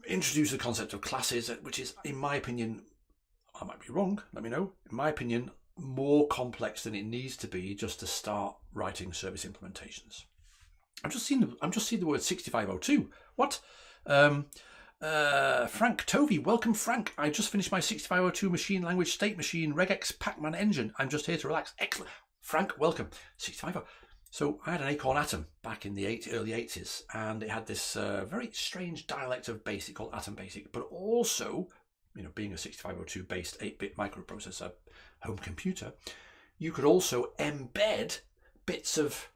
introduce the concept of classes, which is, in my opinion, I might be wrong, let me know. In my opinion, more complex than it needs to be just to start writing service implementations. I'm just seeing the word 6502. What? Frank Tovey, welcome Frank. I just finished my 6502 machine language state machine regex Pacman engine. I'm just here to relax. Excellent. Frank, welcome. 6502. So I had an Acorn Atom back in the early 80s, and it had this very strange dialect of BASIC called Atom Basic, but also, being a 6502 based 8-bit microprocessor home computer, you could also embed bits of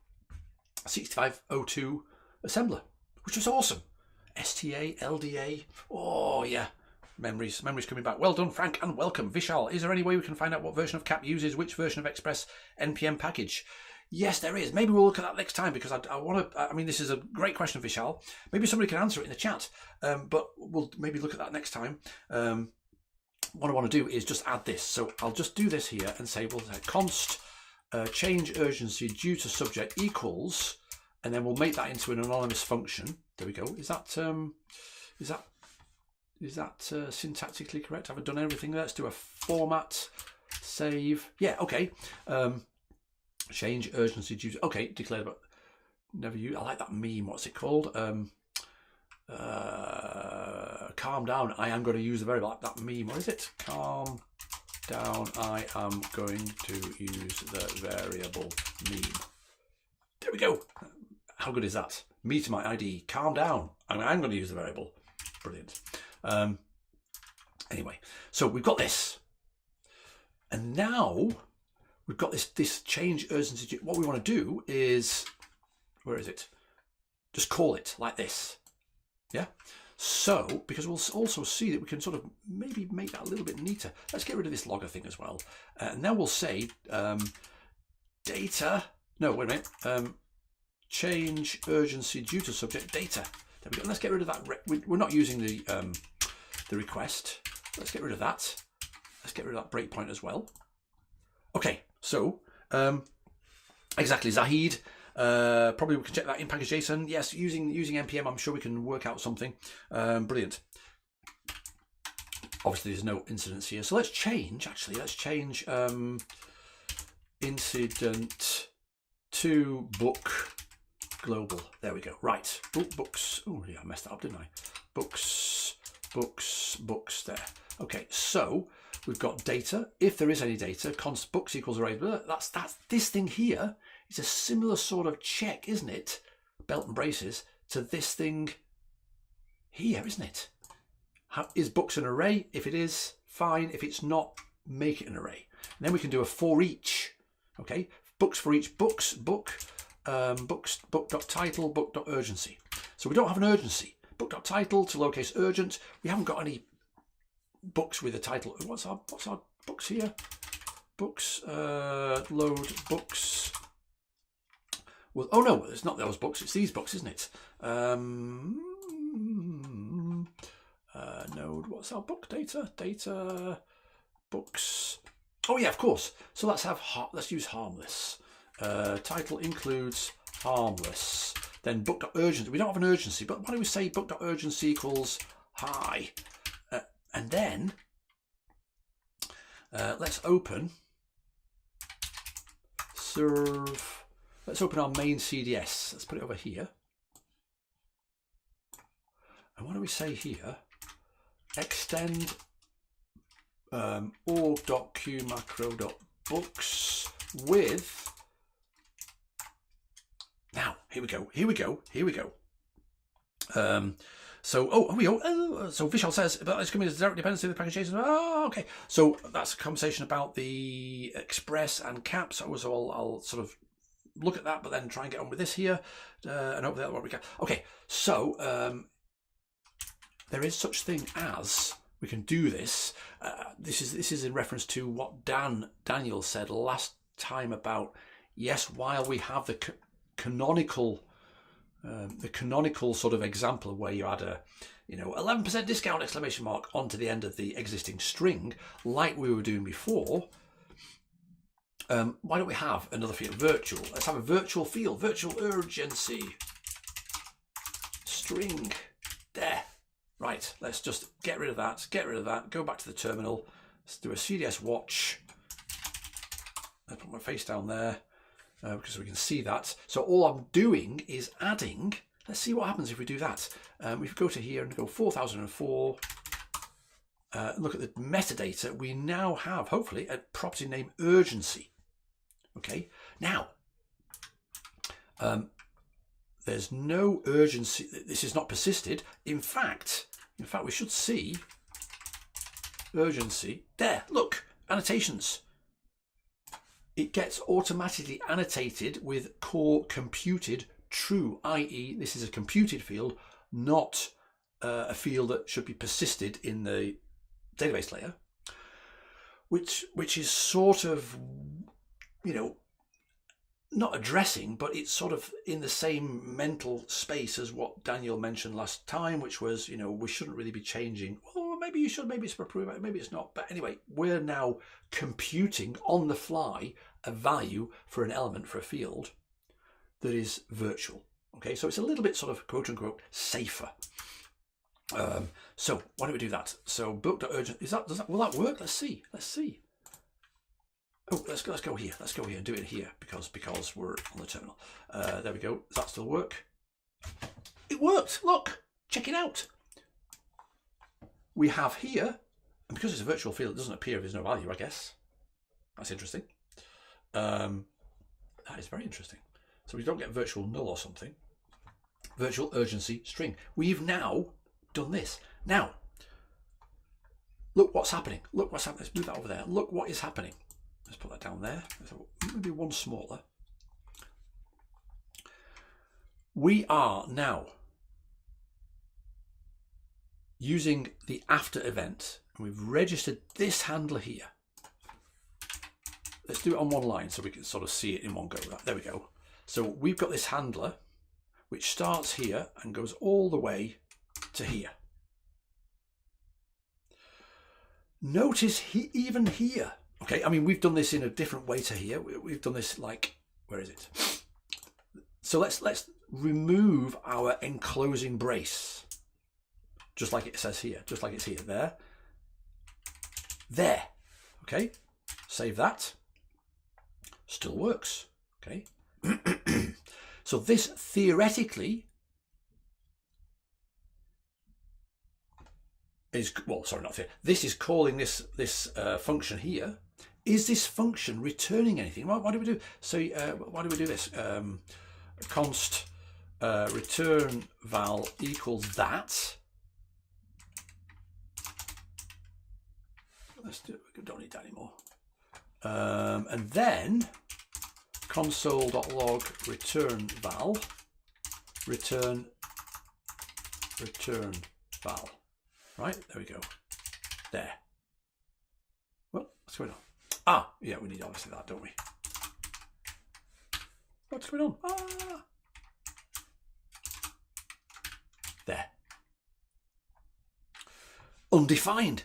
6502 assembler, which was awesome. STA, LDA, oh yeah, memories coming back. Well done, Frank, and welcome. Vishal, is there any way we can find out what version of CAP uses which version of Express NPM package? Yes, there is. Maybe we'll look at that next time, because I want to, this is a great question, Vishal. Maybe somebody can answer it in the chat, but we'll maybe look at that next time. What I want to do is just add this. So I'll just do this here and say, we'll say const change urgency due to subject equals, and then we'll make that into an anonymous function. There we go. Is that syntactically correct? Have I done everything? Let's do a format, save. Yeah, okay. Change urgency due to, okay, declared, but Never use. I like that meme. What's it called? Calm down. I am going to use the variable. Like that meme. What is it? Calm down. I am going to use the variable meme. There we go. How good is that? Me to my ID. Calm down. I'm going to use the variable. Brilliant. Anyway, so we've got this, and now we've got this change urgency. What we want to do is, where is it? Just call it like this. Yeah. So, because we'll also see that we can sort of maybe make that a little bit neater. Let's get rid of this logger thing as well. And now we'll say data. No, wait a minute. Change urgency due to subject data. There we go. Let's get rid of that. We're not using the request. Let's get rid of that. Let's get rid of that breakpoint as well. Okay, so exactly, Zahid. Probably we can check that in package JSON. Yes, using npm, I'm sure we can work out something. Brilliant. Obviously, there's no incidents here, so let's change. Actually, let's change incident to book global. There we go. Right, books. Oh yeah, I messed that up, didn't I? Books. There. Okay, so we've got data. If there is any data, const books equals array. That's this thing here. It's a similar sort of check, isn't it? Belt and braces to this thing here, isn't it? Is books an array? If it is, fine. If it's not, make it an array. And then we can do a for each. Okay, books for each. Books, book.title, book.urgency. So we don't have an urgency. Book.title to lowercase urgent. We haven't got any books with a title. What's our books here? Books, load books. Well, oh no, it's not those books. It's these books, isn't it? Node. What's our book data? Data books. Oh yeah, of course. So let's use harmless. Title includes harmless. Then book.urgency. We don't have an urgency, but why do we say book.urgency equals hi? And then let's open serve. Let's open our main CDS. Let's put it over here. And what do we say here? Extend org.qmacro.books with. Now, here we go. So Vishal says, but it's going to be a direct dependency of the package JSON. Oh, okay. So that's a conversation about the express and cap. So I'll sort of look at that, but then try and get on with this here, and hopefully that's what we can. Okay. So there is such thing as we can do this. This is in reference to what Daniel said last time about yes, while we have the canonical sort of example where you add a 11% discount exclamation mark onto the end of the existing string like we were doing before, why don't we have another field, virtual? Let's have a virtual field, virtual urgency string there. Right, let's just get rid of that, go back to the terminal. Let's do a CDS watch. I put my face down there because we can see that. So all I'm doing is adding. Let's see what happens if we do that. We go to here and go 4004. Look at the metadata. We now have, hopefully, a property name urgency. Okay, now there's no urgency. This is not persisted. In fact, we should see urgency there. Look, annotations. It gets automatically annotated with core computed true, i.e. this is a computed field, not a field that should be persisted in the database layer, which is sort of, not addressing, but it's sort of in the same mental space as what Daniel mentioned last time, which was, we shouldn't really be changing. Well, maybe you should, maybe it's for approval, maybe it's not. But anyway, we're now computing on the fly a value for an element for a field that is virtual. Okay, so it's a little bit sort of quote unquote safer. So why don't we do that? So book.urgent, will that work? Let's see. Oh, let's go here. Let's go here and do it here because we're on the terminal. There we go. Does that still work? It worked. Look, check it out. We have here, and because it's a virtual field, it doesn't appear if there's no value, I guess. That's interesting. That is very interesting. So we don't get virtual null or something. Virtual urgency string. We've now done this. Now, look what's happening. Look what's happening. Let's move that over there. Look what is happening. Let's put that down there. Maybe one smaller. We are now using the after event, and we've registered this handler here. Let's do it on one line so we can sort of see it in one go. There we go. So we've got this handler which starts here and goes all the way to here. Notice even here. Okay, I mean, we've done this in a different way to here. We've done this like, where is it? So let's remove our enclosing brace, just like it says here, just like it's here. There. Okay, save that. Still works. Okay. So this theoretically is, well, sorry, not theoretically. This is calling this function here. Is this function returning anything? Why do we do? So why do we do this? Const return val equals that. Let's do it. We don't need that anymore. And then console.log return val return val. Right, there we go. There. Well, what's going on? Ah, yeah, we need obviously that, don't we? What's going on? Ah. There. Undefined.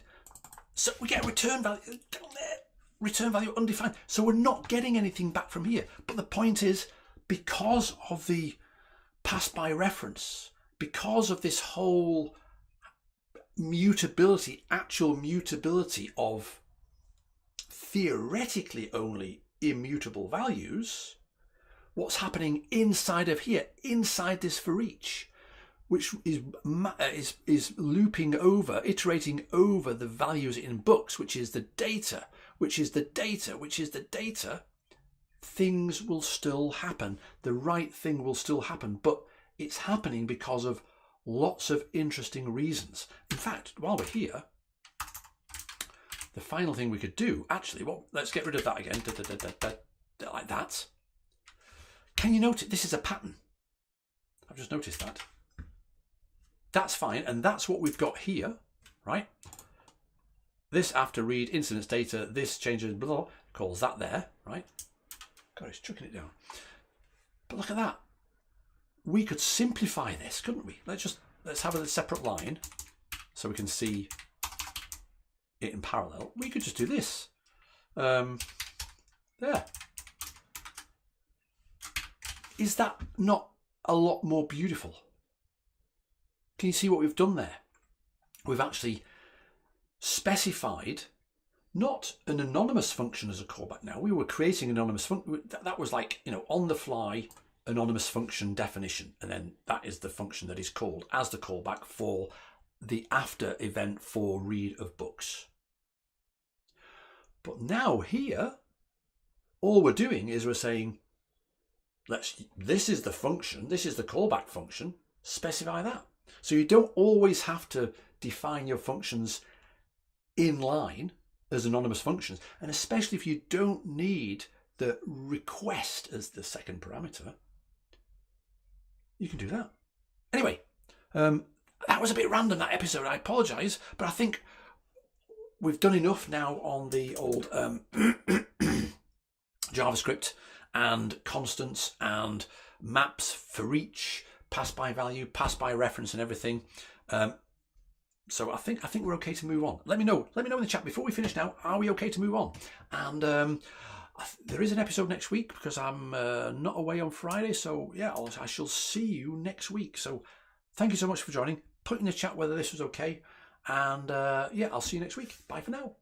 So we get return value down there. Return value undefined. So we're not getting anything back from here. But the point is, because of the pass by reference, because of this whole mutability, actual mutability of theoretically only immutable values, what's happening inside of here, inside this for each, which is looping over, iterating over the values in books, which is the data, things will still happen. The right thing will still happen, but it's happening because of lots of interesting reasons. In fact, while we're here, the final thing we could do, actually, well, let's get rid of that again, like that. Can you notice this is a pattern? I've just noticed that. That's fine, and that's what we've got here, right? This after read incidence data, this changes, blah, blah, calls that there, right? God, it's chucking it down. But look at that. We could simplify this, couldn't we? Let's have a separate line so we can see it in parallel. We could just do this. There. Is that not a lot more beautiful? Can you see what we've done there? We've actually specified not an anonymous function as a callback now. We were creating anonymous function. That was like, you know, on the fly anonymous function definition. And then that is the function that is called as the callback for the after event for read of books. But now here, all we're doing is we're saying, this is the function, this is the callback function, specify that. So you don't always have to define your functions in line as anonymous functions. And especially if you don't need the request as the second parameter, you can do that. Anyway, that was a bit random, that episode. I apologise, but I think we've done enough now on the old JavaScript and constants and maps for each, pass by value, pass by reference and everything. So I think we're okay to move on. Let me know in the chat before we finish now. Are we okay to move on? And there is an episode next week because I'm not away on Friday. So yeah, I shall see you next week. So thank you so much for joining. Put in the chat whether this was okay. And yeah, I'll see you next week. Bye for now.